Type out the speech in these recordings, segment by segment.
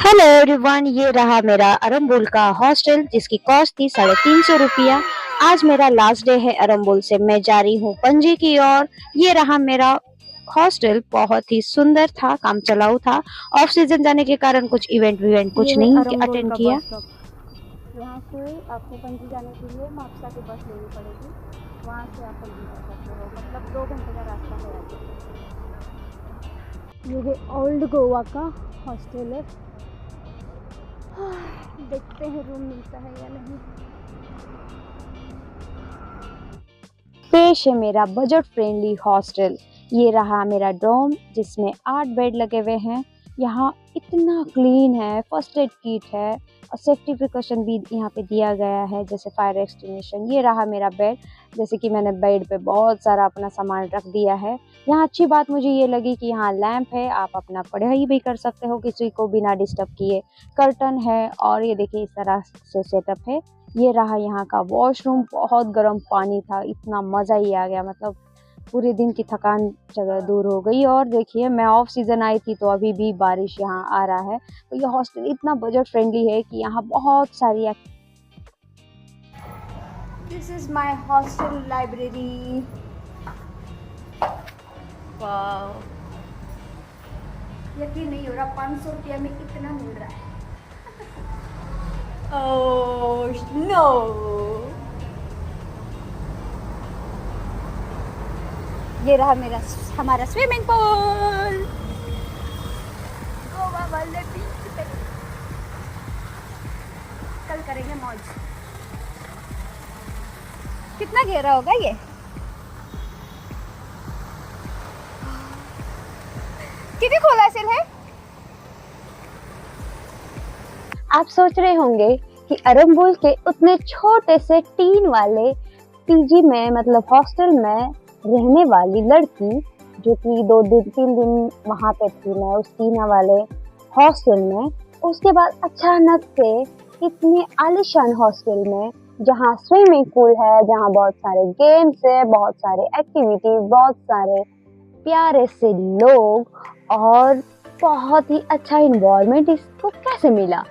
Hello everyone, ये रहा मेरा अरम्बुल का हॉस्टल जिसकी कॉस्ट थी 350 रुपया। आज मेरा लास्ट डे है अरम्बुल से। मैं जा रही हूँ पणजी की ओर। ये रहा मेरा हॉस्टल। बहुत ही सुंदर था, काम चलाऊ था। ऑफ सीजन जाने के कारण कुछ इवेंट ये कुछ है नहीं अरम्बोल अटेंड का किया। Bus stop. यहाँ से आपको पणजी जाने के लिए मापसा की बस लेनी पड़ेगी। वहाँ से आप पणजी जा सकते हो, मतलब 2 घंटे का रास्ता है यहाँ से। ये है ओल्ड गोवा का हॉस्टल है। देखते हैं रूम मिलता है या नहीं। पेश है मेरा बजट फ्रेंडली हॉस्टल। ये रहा मेरा डॉर्म जिसमें 8 बेड लगे हुए हैं। यहाँ इतना क्लीन है, फर्स्ट एड किट है और सेफ्टी प्रिकॉशन भी यहाँ पे दिया गया है, जैसे फायर एक्सटिंग्विशर। ये रहा मेरा बेड। जैसे कि मैंने बेड पे बहुत सारा अपना सामान रख दिया है। यहाँ अच्छी बात मुझे ये लगी कि यहाँ लैंप है, आप अपना पढ़ाई भी कर सकते हो किसी को बिना डिस्टर्ब किए। कर्टन है और ये देखिए इस तरह से सेटअप है। ये रहा यहाँ का वॉशरूम। बहुत गर्म पानी था, इतना मज़ा ही आ गया। मतलब पूरे दिन की थकान जगह दूर हो गई। और देखिए मैं ऑफ सीजन आई थी तो अभी भी बारिश यहाँ आ रहा है। तो ये हॉस्टल इतना बजट फ्रेंडली है कि यहाँ बहुत सारी this is my hostel library. वाह, यकीन नहीं हो रहा 500 रुपया में इतना मिल रहा है। Oh no. ये रहा हमारा स्विमिंग पूल गोवा वाले बीच पे। कल करेंगे मौज। कितना गहरा होगा ये? कितनी खोला है? आप सोच रहे होंगे कि अरम्बुल के उतने छोटे से टीन वाले पीजी में, मतलब हॉस्टल में रहने वाली लड़की जो कि 2 दिन 3 दिन वहां पे थी मैं उस टीना वाले हॉस्टल में, उसके बाद अचानक से इतने आलीशान हॉस्टल में जहाँ स्विमिंग पूल है, जहाँ बहुत सारे गेम्स है, बहुत सारे एक्टिविटीज, बहुत सारे प्यारे से लोग और बहुत ही अच्छा इन्वायरमेंट, इसको कैसे मिला?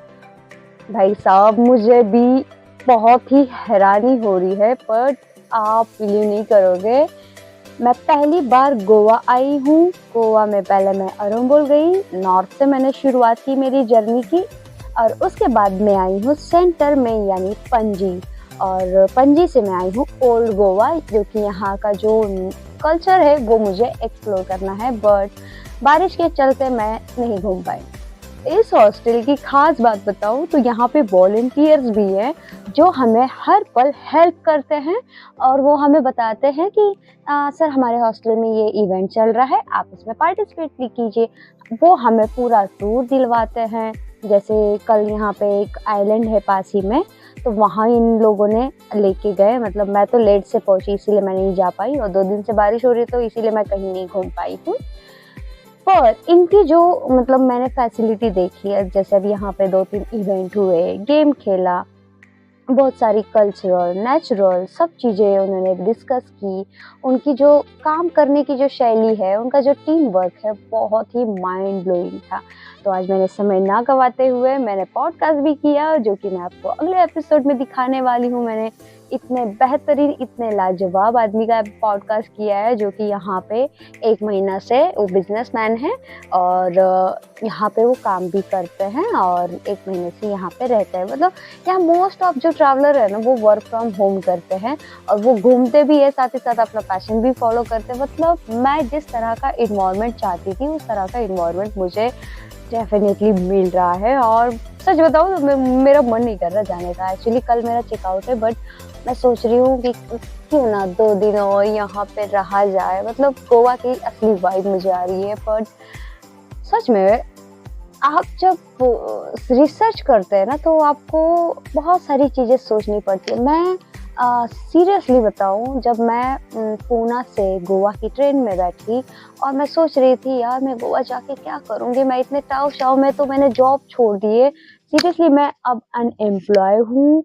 भाई साहब मुझे भी बहुत ही हैरानी हो रही है, पर आप बिलीव नहीं करोगे। मैं पहली बार गोवा आई हूँ। गोवा में पहले मैं अरम्बुल गई, नॉर्थ से मैंने शुरुआत की मेरी जर्नी की, और उसके बाद मैं आई हूँ सेंटर में यानी पणजी। और पणजी से मैं आई हूँ ओल्ड गोवा, जो कि यहाँ का जो कल्चर है वो मुझे एक्सप्लोर करना है, बट बारिश के चलते मैं नहीं घूम पाई। इस हॉस्टल की खास बात बताऊं तो यहाँ पे वॉलंटियर्स भी हैं जो हमें हर पल हेल्प करते हैं, और वो हमें बताते हैं कि सर हमारे हॉस्टल में ये इवेंट चल रहा है, आप इसमें पार्टिसिपेट भी कीजिए। वो हमें पूरा टूर दिलवाते हैं। जैसे कल यहाँ पे एक आइलैंड है पास ही में, तो वहाँ इन लोगों ने लेके गए। मतलब मैं तो लेट से पहुंची इसीलिए मैं नहीं जा पाई, और 2 दिन से बारिश हो रही तो इसीलिए मैं कहीं नहीं घूम पाई हूँ। पर इनकी जो मतलब मैंने फैसिलिटी देखी है, जैसे अभी यहाँ पे 2-3 इवेंट हुए, गेम खेला, बहुत सारी कल्चरल नेचुरल सब चीज़ें उन्होंने डिस्कस की। उनकी जो काम करने की जो शैली है, उनका जो टीम वर्क है, बहुत ही माइंड ब्लोइंग था। तो आज मैंने समय ना गवाते हुए मैंने पॉडकास्ट भी किया, जो कि मैं आपको अगले एपिसोड में दिखाने वाली हूँ। मैंने इतने बेहतरीन, इतने लाजवाब आदमी का पॉडकास्ट किया है, जो कि यहाँ पे 1 महीना से वो बिजनेसमैन है और यहाँ पे वो काम भी करते हैं और 1 महीने से यहाँ पे रहते हैं। मतलब यहाँ मोस्ट ऑफ जो ट्रैवलर है ना, वो वर्क फ्रॉम होम करते हैं और वो घूमते भी है, साथ ही साथ अपना पैशन भी फॉलो करते हैं। मतलब मैं जिस तरह का इन्वायरमेंट चाहती थी, उस तरह का इन्वायरमेंट मुझे डेफिनेटली मिल रहा है। और सच बताऊँ तो मेरा मन नहीं कर रहा जाने का। एक्चुअली कल मेरा चेकआउट है, बट मैं सोच रही हूँ कि क्यों ना 2 दिन और यहाँ पे रहा जाए। मतलब गोवा की असली वाइब मुझे आ रही है। पर सच में आप जब रिसर्च करते हैं ना, तो आपको बहुत सारी चीज़ें सोचनी पड़ती है। मैं सीरियसली बताऊं, जब मैं पूना से गोवा की ट्रेन में बैठी और मैं सोच रही थी यार मैं गोवा जाके क्या करूँगी, मैं इतने ताव शाव में तो मैंने जॉब छोड़ दी है। सीरियसली मैं अब अनएम्प्लॉय हूँ,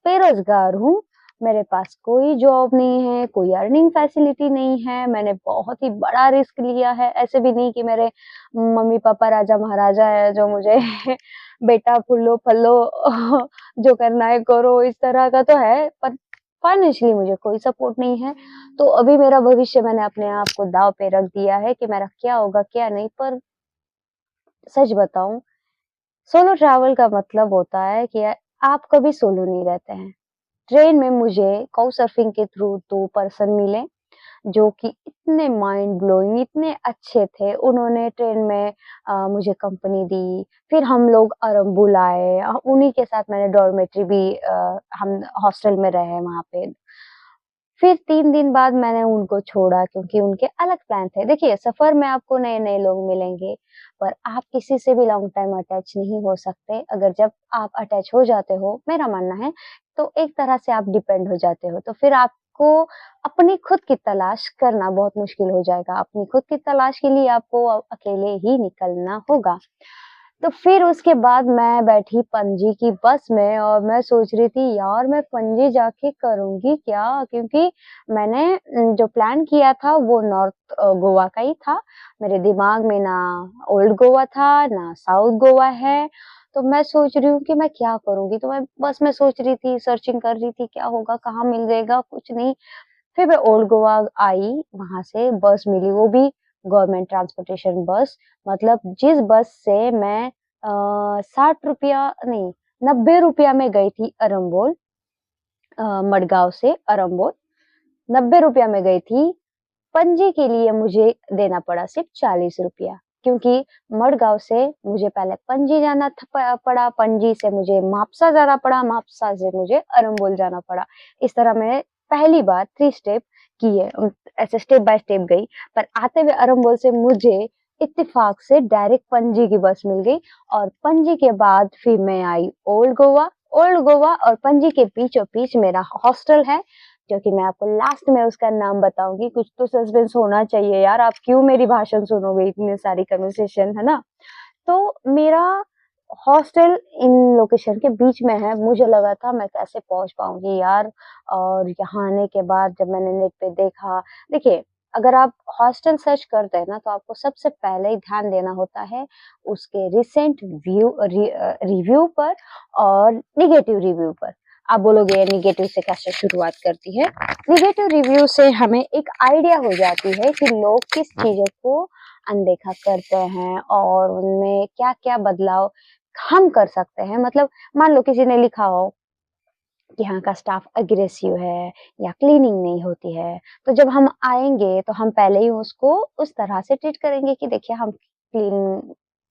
बेरोजगार हूँ। मेरे पास कोई जॉब नहीं है, कोई अर्निंग फैसिलिटी नहीं है, मैंने बहुत ही बड़ा रिस्क लिया है। ऐसे भी नहीं कि मेरे मम्मी-पापा राजा-महाराजा हैं जो मुझे बेटा फुल्लो-फल्लो जो करना है करो, इस तरह का तो है, पर फाइनेंशियली मुझे कोई सपोर्ट नहीं है। तो अभी मेरा भविष्य मैंने अपने आप को दाँव पे रख दिया है कि मेरा क्या होगा, क्या नहीं। पर सच बताऊँ, सोलो ट्रैवल का मतलब होता है कि आप कभी सोलो नहीं रहते हैं। ट्रेन में मुझे काउचसर्फिंग के थ्रू 2 पर्सन मिले, जो कि इतने माइंड ब्लोइंग, इतने अच्छे थे। उन्होंने ट्रेन में मुझे कंपनी दी, फिर हम लोग अरंबुल आए, उन्हीं के साथ मैंने डॉर्मेट्री भी हम हॉस्टल में रहे वहाँ पे। फिर 3 दिन बाद मैंने उनको छोड़ा क्योंकि उनके अलग प्लान थे। देखिए, सफ़र में आपको नए-नए लोग मिलेंगे, पर आप किसी से भी लॉन्ग टाइम अटैच नहीं हो सकते। अगर जब आप अटैच हो जाते हो, मेरा मानना है, तो एक तरह से आप डिपेंड हो जाते हो। तो फिर आपको अपनी खुद की तलाश करना बहुत मुश्किल हो जाएगा। अपनी खुद की तलाश के लिए आपको अकेले ही निकलना होगा। तो फिर उसके बाद मैं बैठी पणजी की बस में और मैं सोच रही थी यार मैं पणजी जाके करूँगी क्या? क्योंकि मैंने जो प्लान किया था वो नॉर्थ गोवा का ही था। मेरे दिमाग में ना ओल्ड गोवा था, ना साउथ गोवा है। तो मैं सोच रही हूँ कि मैं क्या करूँगी? तो मैं बस मैं सोच रही थी, सर्चिंग कर रही थी क्या होगा, कहाँ मिल जाएगा, कुछ नहीं। फिर मैं ओल्ड गोवा आई, वहाँ से बस मिली, वो भी गवर्नमेंट ट्रांसपोर्टेशन बस। मतलब जिस बस से मैं ₹60 नहीं, ₹90 में गई थी अरंबोल, मडगाँव से अरंबोल, ₹90 में गई थी। पणजी के लिए मुझे देना पड़ा सिर्फ ₹40 क्योंकि मडगाँव से मुझे पहले पणजी जाना था पड़ा, पणजी से मुझे मापुसा जाना पड़ा, मापुसा से मुझे अरंबोल जाना पड़ा। इस तरह मैंने पहली बार 3 स्टेप किए, ऐसे स्टेप बाय स्टेप गई। पर आते हुए अरंबोल से मुझे इत्तेफ़ाक से डायरेक्ट पणजी की बस मिल गई और पणजी के बाद फिर मैं आई ओल्ड गोवा। ओल्ड गोवा और पणजी के बीचों-बीच मेरा हॉस्टल है, जो कि मैं आपको लास्ट में उसका नाम बताऊँगी। कुछ तो सस्पेंस होना चाहिए यार, आप क्यों मेरी भाषण सुनोगे इतनी सारी कन्वर्सेशन, है ना? तो मेरा हॉस्टल इन लोकेशन के बीच में है, मुझे लगा था मैं कैसे पहुँच पाऊँगी यार। और यहाँ आने के बाद जब मैंने नेट पे देखा, देखिए अगर आप हॉस्टल सर्च करते हैं ना, तो आपको सबसे पहले ही ध्यान देना होता है उसके रिसेंट रिव्यू पर और नेगेटिव रिव्यू पर। आप बोलोगे ये नेगेटिव से कैसे शुरुआत करती है? नेगेटिव रिव्यू से हमें एक आइडिया हो जाती है कि लोग किस चीज़ों को अनदेखा करते हैं और उनमें क्या-क्या बदलाव हम कर सकते हैं। मतलब मान लो किसी ने लिखा हो कि यहाँ का स्टाफ अग्रेसिव है या क्लीनिंग नहीं होती है, तो जब हम आएँगे तो हम पहले ही उसको उस तरह से ट्रीट करेंगे कि देखिए हम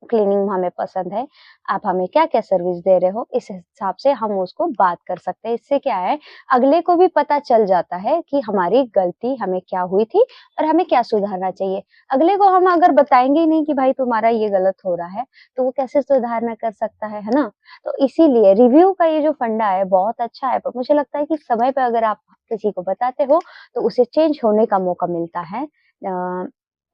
क्लीनिंग हमें पसंद है, आप हमें क्या-क्या सर्विस दे रहे हो, इस हिसाब से हम उसको बात कर सकते हैं। इससे क्या है, अगले को भी पता चल जाता है कि हमारी गलती हमें क्या हुई थी और हमें क्या सुधारना चाहिए। अगले को हम अगर बताएँगे ही नहीं कि भाई तुम्हारा ये गलत हो रहा है, तो वो कैसे सुधारना कर सकता है ना? तो इसीलिए रिव्यू का ये जो फंडा है बहुत अच्छा है, पर मुझे लगता है कि समय पे अगर आप किसी को बताते हो, तो उसे चेंज होने का मौका मिलता है।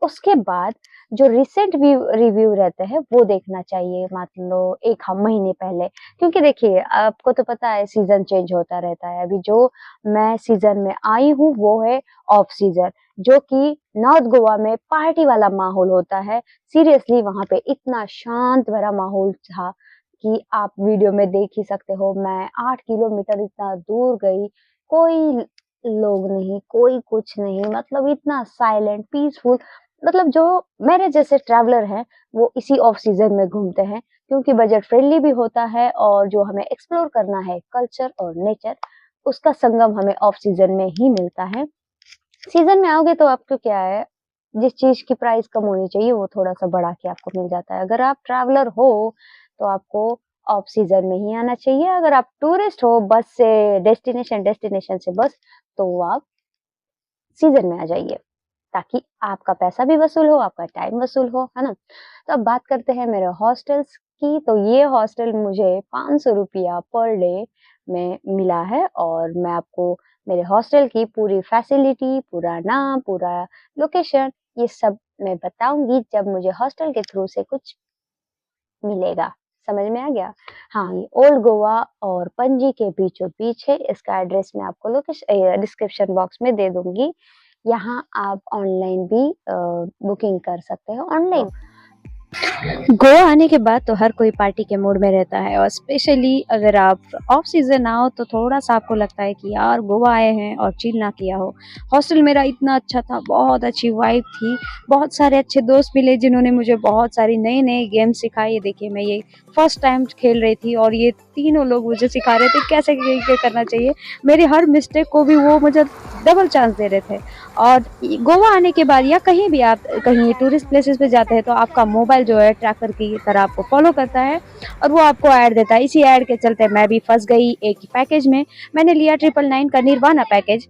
उसके बाद जो रिसेंट रिव्यू रहते हैं वो देखना चाहिए, मान लो 1 महीने पहले। क्योंकि देखिए आपको तो पता है सीज़न चेंज होता रहता है। अभी जो मैं सीज़न में आई हूँ वो है ऑफ सीज़न, जो कि नॉर्थ गोवा में पार्टी वाला माहौल होता है। सीरियसली वहाँ पे इतना शांत भरा माहौल था कि आप वीडियो में देख ही सकते हो। मैं 8 किलोमीटर इतना दूर गई, कोई लोग नहीं, कोई कुछ नहीं, मतलब इतना साइलेंट, पीसफुल। मतलब जो मेरे जैसे ट्रैवलर हैं, वो इसी ऑफ सीज़न में घूमते हैं क्योंकि बजट फ्रेंडली भी होता है और जो हमें एक्सप्लोर करना है कल्चर और नेचर, उसका संगम हमें ऑफ सीज़न में ही मिलता है। सीज़न में आओगे तो आपको क्या है, जिस चीज़ की प्राइस कम होनी चाहिए वो थोड़ा-सा बढ़ा के आपको मिल जाता है। अगर आप ट्रैवलर हो, तो आपको ऑफ सीज़न में ही आना चाहिए। अगर आप टूरिस्ट हो बस से डेस्टिनेशन, डेस्टिनेशन से बस, तो आप सीज़न में आ जाइए। ताकि आपका पैसा भी वसूल हो, आपका टाइम वसूल हो, है ना? तो अब बात करते हैं मेरे हॉस्टल्स की, तो ये हॉस्टल मुझे ₹500 पर डे में मिला है और मैं आपको मेरे हॉस्टल की पूरी फैसिलिटी, पूरा नाम, पूरा लोकेशन, ये सब मैं बताऊँगी जब मुझे हॉस्टल के थ्रू से कुछ मिलेगा। समझ में आ गया? हाँ, ये ओल्ड गोवा और पणजी के बीचों-बीच है। इसका एड्रेस मैं आपको डिस्क्रिप्शन बॉक्स में दे दूँगी। यहाँ आप ऑनलाइन भी बुकिंग कर सकते हो ऑनलाइन। गोवा आने के बाद तो हर कोई पार्टी के मूड में रहता है, और स्पेशली अगर आप ऑफ सीजन आओ तो थोड़ा सा आपको लगता है कि यार गोवा आए हैं और चिल ना किया हो। हॉस्टल मेरा इतना अच्छा था, बहुत अच्छी वाइब थी, बहुत सारे अच्छे दोस्त मिले जिन्होंने मुझे बहुत सारी नए नए गेम सिखाए। ये देखिए, मैं ये फर्स्ट टाइम खेल रही थी और ये तीनों लोग मुझे सिखा रहे थे कैसे क्या करना चाहिए। मेरी हर मिस्टेक को भी वो मुझे डबल चांस दे रहे थे। और गोवा आने के बाद या कहीं भी आप कहीं टूरिस्ट प्लेसेस पे जाते हैं तो आपका मोबाइल जो है ट्रैकर की तरह आपको फॉलो करता है और वो आपको ऐड देता है। इसी ऐड के चलते मैं भी फंस गई एक पैकेज में। मैंने लिया 999 का निर्वाणा पैकेज।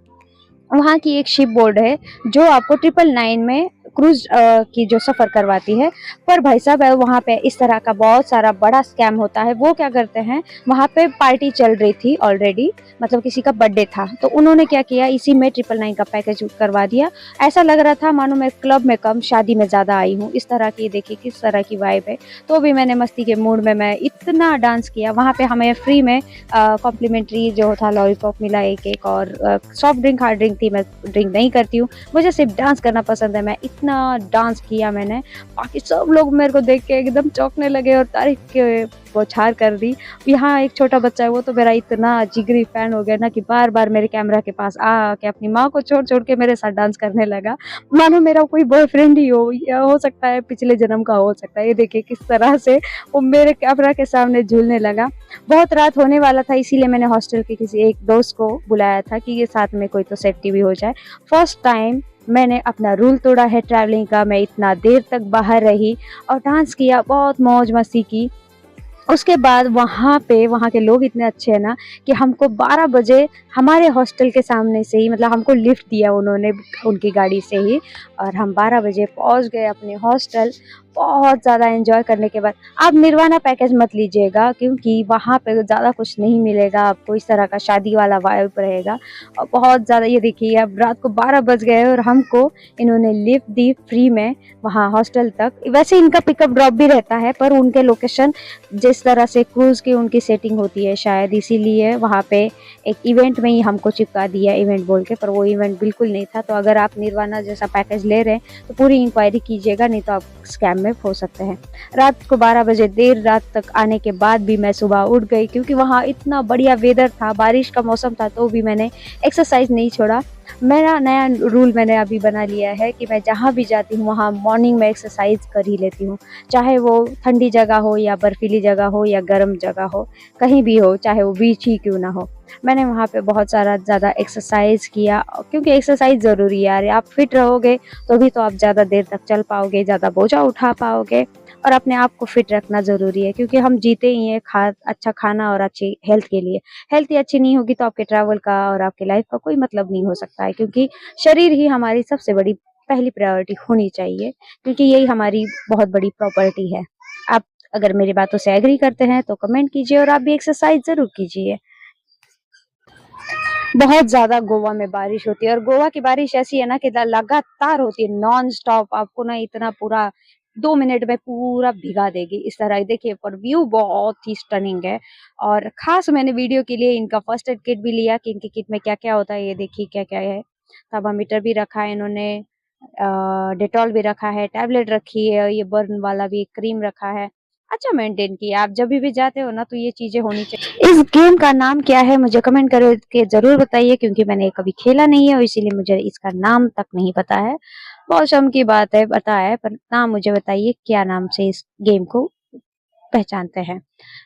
वहाँ की एक शिप बोर्ड है जो आपको 999 में क्रूज की जो सफ़र करवाती है। पर भाई साहब, वहाँ पे इस तरह का बहुत सारा बड़ा स्कैम होता है। वो क्या करते हैं, वहाँ पे पार्टी चल रही थी ऑलरेडी, मतलब किसी का बर्थडे था, तो उन्होंने क्या किया, इसी में 999 का पैकेज करवा दिया। ऐसा लग रहा था मानो मैं क्लब में कम शादी में ज़्यादा आई हूँ। इस तरह की, देखिए किस तरह की वाइब है। तो भी मैंने मस्ती के मूड में मैं इतना डांस किया। वहाँ पे हमें फ्री में कॉम्प्लीमेंट्री जो था लॉलीपॉप मिला एक एक, और सॉफ्ट ड्रिंक हार्ड ड्रिंक थी। मैं ड्रिंक नहीं करती हूँ, मुझे सिर्फ डांस करना पसंद है। मैं इतना डांस किया मैंने, बाकी सब लोग मेरे को देख के एकदम चौंकने लगे और तारीफ के बौछार कर दी। यहाँ एक छोटा बच्चा है, वो तो मेरा इतना जिगरी फैन हो गया ना कि बार बार मेरे कैमरा के पास आ के अपनी माँ को छोड़ छोड़ के मेरे साथ डांस करने लगा, मानो मेरा कोई बॉयफ्रेंड ही हो, या हो सकता है पिछले जन्म का हो सकता है। ये देखिए किस तरह से वो मेरे कैमरा के सामने झूलने लगा। बहुत रात होने वाला था, इसीलिए मैंने हॉस्टल के किसी एक दोस्त को बुलाया था कि ये साथ में कोई तो सेफ्टी भी हो जाए। फर्स्ट टाइम मैंने अपना रूल तोड़ा है ट्रैवलिंग का। मैं इतना देर तक बाहर रही और डांस किया, बहुत मौज मस्ती की। उसके बाद वहाँ के लोग इतने अच्छे हैं ना कि हमको 12 बजे हमारे हॉस्टल के सामने से ही, मतलब हमको लिफ्ट दिया उन्होंने उनकी गाड़ी से ही, और हम 12 बजे पहुँच गए अपने हॉस्टल। बहुत ज़्यादा एंजॉय करने के बाद आप निर्वाणा पैकेज मत लीजिएगा, क्योंकि वहाँ पे ज़्यादा कुछ नहीं मिलेगा आपको। इस तरह का शादी वाला वाइब रहेगा और बहुत ज़्यादा। ये देखिए, अब रात को 12 बज गए और हमको इन्होंने लिफ्ट दी फ्री में वहाँ हॉस्टल तक। वैसे इनका पिकअप ड्रॉप भी रहता है, पर उनके लोकेशन जिस तरह से क्रूज़ की उनकी सेटिंग होती है, शायद इसीलिए वहाँ पे एक इवेंट में ही हमको चिपका दिया इवेंट बोल के, पर वो इवेंट बिल्कुल नहीं था। तो अगर आप निर्वाणा जैसा पैकेज ले रहे हैं तो पूरी इंक्वायरी कीजिएगा, नहीं तो आप स्कैम में हो सकते हैं। रात को 12 बजे देर रात तक आने के बाद भी मैं सुबह उठ गई, क्योंकि वहाँ इतना बढ़िया वेदर था, बारिश का मौसम था, तो भी मैंने एक्सरसाइज नहीं छोड़ा। मेरा नया रूल मैंने अभी बना लिया है कि मैं जहाँ भी जाती हूँ वहाँ मॉर्निंग में एक्सरसाइज कर ही लेती हूँ, चाहे वो ठंडी जगह हो या बर्फीली जगह हो या गर्म जगह हो, कहीं भी हो, चाहे वो बीच ही क्यों ना हो। मैंने वहाँ पे बहुत सारा ज़्यादा एक्सरसाइज किया, क्योंकि एक्सरसाइज ज़रूरी है यार। आप फिट रहोगे तो भी तो आप ज़्यादा देर तक चल पाओगे, ज़्यादा बोझा उठा पाओगे, और अपने आप को फिट रखना ज़रूरी है, क्योंकि हम जीते ही हैं अच्छा खाना और अच्छी हेल्थ के लिए। हेल्थ ही अच्छी नहीं होगी तो आपके ट्रैवल का और आपकी लाइफ का कोई मतलब नहीं हो सकता है, क्योंकि शरीर ही हमारी सबसे बड़ी पहली प्रायोरिटी होनी चाहिए, क्योंकि यही हमारी बहुत बड़ी प्रॉपर्टी है। आप अगर मेरी बातों से एग्री करते हैं तो कमेंट कीजिए, और आप भी एक्सरसाइज ज़रूर कीजिए। बहुत ज़्यादा गोवा में बारिश होती है, और गोवा की बारिश ऐसी है ना कि लगातार होती है, नॉन स्टॉप। आपको ना इतना पूरा 2 मिनट में पूरा भिगा देगी इस तरह। देखिए, पर व्यू बहुत ही स्टनिंग है। और खास मैंने वीडियो के लिए इनका फर्स्ट एड किट भी लिया कि इनकी किट में क्या क्या होता है। ये देखिए क्या क्या है, थर्मामीटर भी रखा है इन्होंने, डेटॉल भी रखा है, टैबलेट रखी है, ये बर्न वाला भी क्रीम रखा है। अच्छा मेंटेन किया। आप जब भी जाते हो ना तो ये चीजें होनी चाहिए। इस गेम का नाम क्या है मुझे कमेंट करके जरूर बताइए, क्योंकि मैंने कभी खेला नहीं है और इसीलिए मुझे इसका नाम तक नहीं पता है। बहुत शर्म की बात है, पता है, पर नाम मुझे बताइए क्या नाम से इस गेम को पहचानते हैं।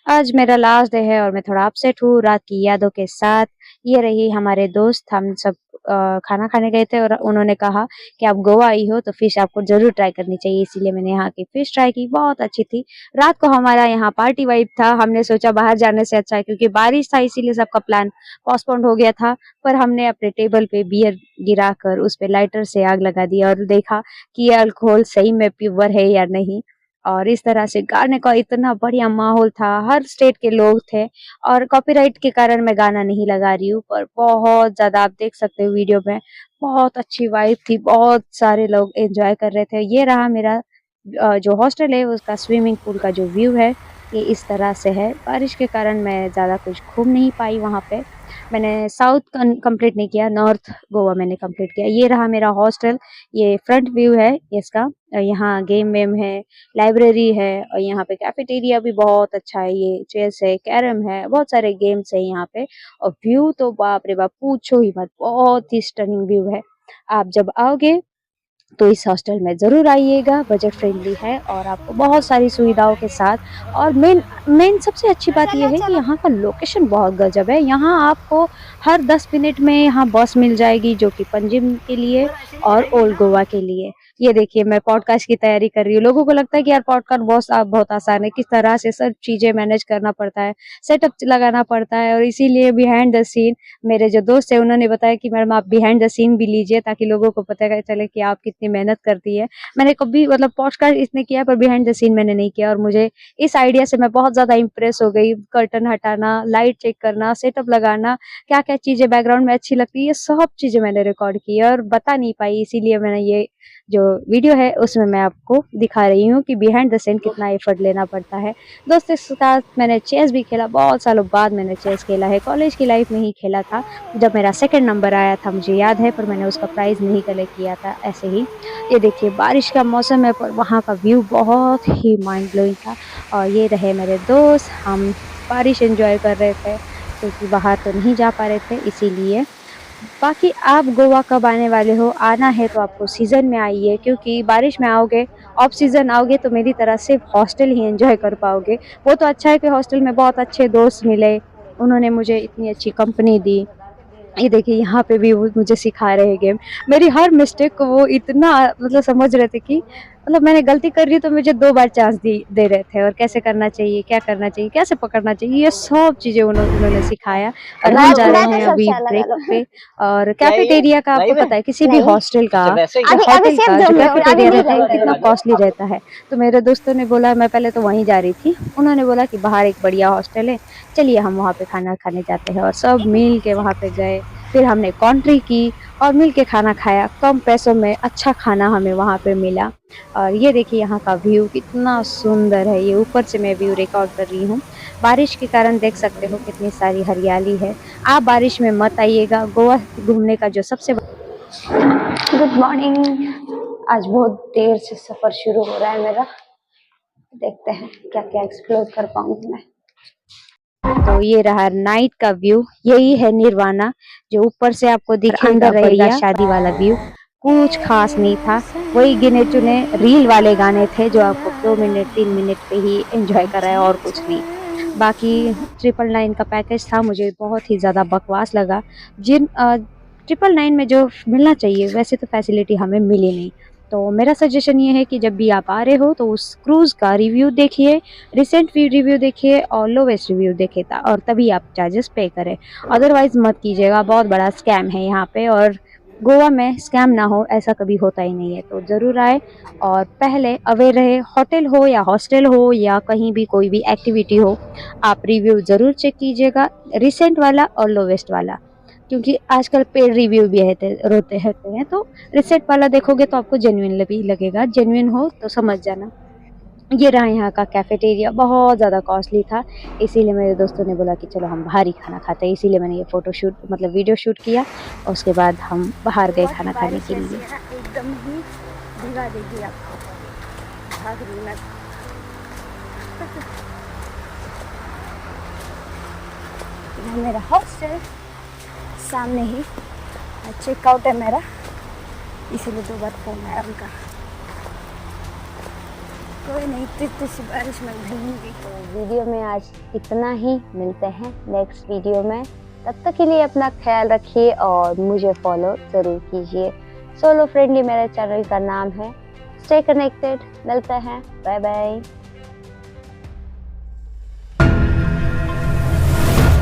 आज मेरा लास्ट डे है और मैं थोड़ा अपसेट हूँ रात की यादों के साथ। ये रही हमारे दोस्त, हम सब खाना खाने गए थे और उन्होंने कहा कि आप गोवा आई हो तो फिश आपको जरूर ट्राई करनी चाहिए, इसीलिए मैंने यहाँ की फिश ट्राई की, बहुत अच्छी थी। रात को हमारा यहाँ पार्टी वाइब था, हमने सोचा बाहर जाने से अच्छा है, क्योंकि बारिश था इसीलिए सबका प्लान पोस्टपोन्ड हो गया था। पर हमने अपने टेबल पे बियर गिराकर उस पे लाइटर से आग लगा दी और देखा कि ये अल्कोहल सही में प्योर है या नहीं। और इस तरह से गाने का इतना बढ़िया माहौल था, हर स्टेट के लोग थे। और कॉपीराइट के कारण मैं गाना नहीं लगा रही हूँ, पर बहुत ज्यादा आप देख सकते हो वीडियो में, बहुत अच्छी वाइब थी, बहुत सारे लोग एंजॉय कर रहे थे। ये रहा मेरा जो हॉस्टल है उसका स्विमिंग पूल का जो व्यू है, ये इस तरह से है। बारिश के कारण मैं ज़्यादा कुछ घूम नहीं पाई वहाँ पे। मैंने साउथ कंप्लीट नहीं किया, नॉर्थ गोवा मैंने कंप्लीट किया। ये रहा मेरा हॉस्टल, ये फ्रंट व्यू है इसका। यहाँ गेम वेम है, लाइब्रेरी है और यहाँ पे कैफेटेरिया भी बहुत अच्छा है। ये चेस है, कैरम है, बहुत सारे गेम्स है यहाँ पे। और व्यू तो बाप रे बाप पूछो ही मत, बहुत ही स्टनिंग व्यू है। आप जब आओगे तो इस हॉस्टल में ज़रूर आइएगा। बजट फ्रेंडली है और आपको बहुत सारी सुविधाओं के साथ, और मेन मेन सबसे अच्छी बात यह है कि यहाँ का लोकेशन बहुत गजब है। यहाँ आपको हर 10 मिनट में यहाँ बस मिल जाएगी, जो कि पंजिम के लिए और ओल्ड गोवा के लिए। ये देखिए मैं पॉडकास्ट की तैयारी कर रही हूँ। लोगों को लगता है कि यार पॉडकास्ट बहुत आसान है, किस तरह से सब चीज़ें मैनेज करना पड़ता है, सेटअप लगाना पड़ता है। और इसीलिए बिहाइंड द सीन मेरे जो दोस्त है उन्होंने बताया कि मैडम आप बिहाइंड द सीन भी लीजिए, ताकि लोगों को पता चले कि आप कितनी मेहनत करती है। मैंने कभी मतलब पॉडकास्ट इसने किया पर बिहाइंड द सीन मैंने नहीं किया, और मुझे इस आइडिया से मैं बहुत ज्यादा इंप्रेस हो गई। कर्टन हटाना, लाइट चेक करना, सेटअप लगाना, क्या क्या चीजें बैकग्राउंड में अच्छी लगती है, ये सब चीजें मैंने रिकॉर्ड की और बता नहीं पाई। इसीलिए मैंने ये जो वीडियो है उसमें मैं आपको दिखा रही हूँ कि बिहाइंड द सीन कितना एफर्ट लेना पड़ता है। दोस्तों के साथ मैंने चेस भी खेला, बहुत सालों बाद मैंने चेस खेला है। कॉलेज की लाइफ में ही खेला था, जब मेरा सेकंड नंबर आया था मुझे याद है, पर मैंने उसका प्राइज़ नहीं कलेक्ट किया था ऐसे ही। ये देखिए बारिश का मौसम है पर वहाँ का व्यू बहुत ही माइंड ब्लोइंग था। और ये रहे मेरे दोस्त, हम बारिश एंजॉय कर रहे थे क्योंकि बाहर तो नहीं जा पा रहे थे इसीलिए। बाकी आप गोवा कब आने वाले हो, आना है तो आपको सीज़न में आइए, क्योंकि बारिश में आओगे, ऑफ सीज़न आओगे तो मेरी तरह सिर्फ हॉस्टल ही एंजॉय कर पाओगे। वो तो अच्छा है कि हॉस्टल में बहुत अच्छे दोस्त मिले, उन्होंने मुझे इतनी अच्छी कंपनी दी। ये देखिए यहाँ पे भी वो मुझे सिखा रहे हैं गेम। मेरी हर मिस्टेक को वो इतना मतलब समझ रहे थे कि मतलब मैंने गलती कर रही तो मुझे 2 बार चांस दे रहे थे, और कैसे करना चाहिए, क्या करना चाहिए, कैसे पकड़ना चाहिए, ये सब चीज़ें उन्होंने सिखाया। और हम जा रहे हैं अभी ब्रेक पे। और कैफेटेरिया का आपको पता है किसी भी हॉस्टल का या होटल का जो कैफेटेरिया रहता है वो कितना कॉस्टली रहता है। तो मेरे दोस्तों ने बोला, मैं पहले तो वहीं जा रही थी, उन्होंने बोला कि बाहर एक बढ़िया हॉस्टल है, चलिए हम वहाँ पे खाना खाने जाते हैं। और सब मिल के वहाँ पे गए, फिर हमने कॉन्ट्री की और मिल के खाना खाया। कम पैसों में अच्छा खाना हमें वहाँ पे मिला। और ये देखिए यहाँ का व्यू कितना सुंदर है, ये ऊपर से मैं व्यू रिकॉर्ड कर रही हूँ। बारिश के कारण देख सकते हो कितनी सारी हरियाली है। आप बारिश में मत आइएगा। गोवा घूमने का जो सबसे गुड मॉर्निंग। आज बहुत देर से सफ़र शुरू हो रहा है मेरा, देखते हैं क्या क्या एक्सप्लोर कर पाऊंगी मैं। तो ये रहा नाइट का व्यू, यही है निर्वाणा जो ऊपर से आपको दिखेगा। अंदर रहेगा शादी वाला व्यू, कुछ खास नहीं था, वही गिने चुने रील वाले गाने थे जो आपको 2 मिनट 3 मिनट पे ही एंजॉय कराया और कुछ नहीं। बाकी 999 का पैकेज था, मुझे बहुत ही ज़्यादा बकवास लगा। जिन 999 में जो मिलना चाहिए वैसे तो फैसिलिटी हमें मिली नहीं। तो मेरा सजेशन ये है कि जब भी आप आ रहे हो तो उस क्रूज़ का रिव्यू देखिए, रिसेंट रिव्यू देखिए और लोवेस्ट रिव्यू देखिए, और तभी आप चार्जेस पे करें। अदरवाइज़ मत कीजिएगा, बहुत बड़ा स्कैम है यहाँ पे, और गोवा में स्कैम ना हो ऐसा कभी होता ही नहीं है। तो ज़रूर आए और पहले अवेयर रहे। होटल हो या हॉस्टल हो या कहीं भी कोई भी एक्टिविटी हो, आप रिव्यू ज़रूर चेक कीजिएगा, रिसेंट वाला और लोवेस्ट वाला, क्योंकि आजकल पेड रिव्यू भी होते हैं। तो रिसेंट वाला देखोगे तो आपको जेन्युइन भी लगेगा, जेन्युइन हो तो समझ जाना। ये रहा यहाँ का कैफेटेरिया, बहुत ज़्यादा कॉस्टली था, इसीलिए मेरे दोस्तों ने बोला कि चलो हम बाहर ही खाना खाते हैं। इसीलिए मैंने ये फ़ोटो शूट मतलब वीडियो शूट किया और उसके बाद हम बाहर गए खाना खाने के लिए। एकदम ही भिगा देगी आपको, भाग रही मैं। मेरा हॉस्टल सामने ही चेकआउट है मेरा, इसीलिए 2 बार फ़ोन आया उनका। कोई नहीं, इतनी सी बारिश में भीगूंगी। तो वीडियो में आज इतना ही, मिलते हैं नेक्स्ट वीडियो में। तब तक के लिए अपना ख्याल रखिए और मुझे फॉलो ज़रूर कीजिए। सोलो फ्रेंडली मेरे चैनल का नाम है। स्टे कनेक्टेड, मिलते हैं, बाय बाय।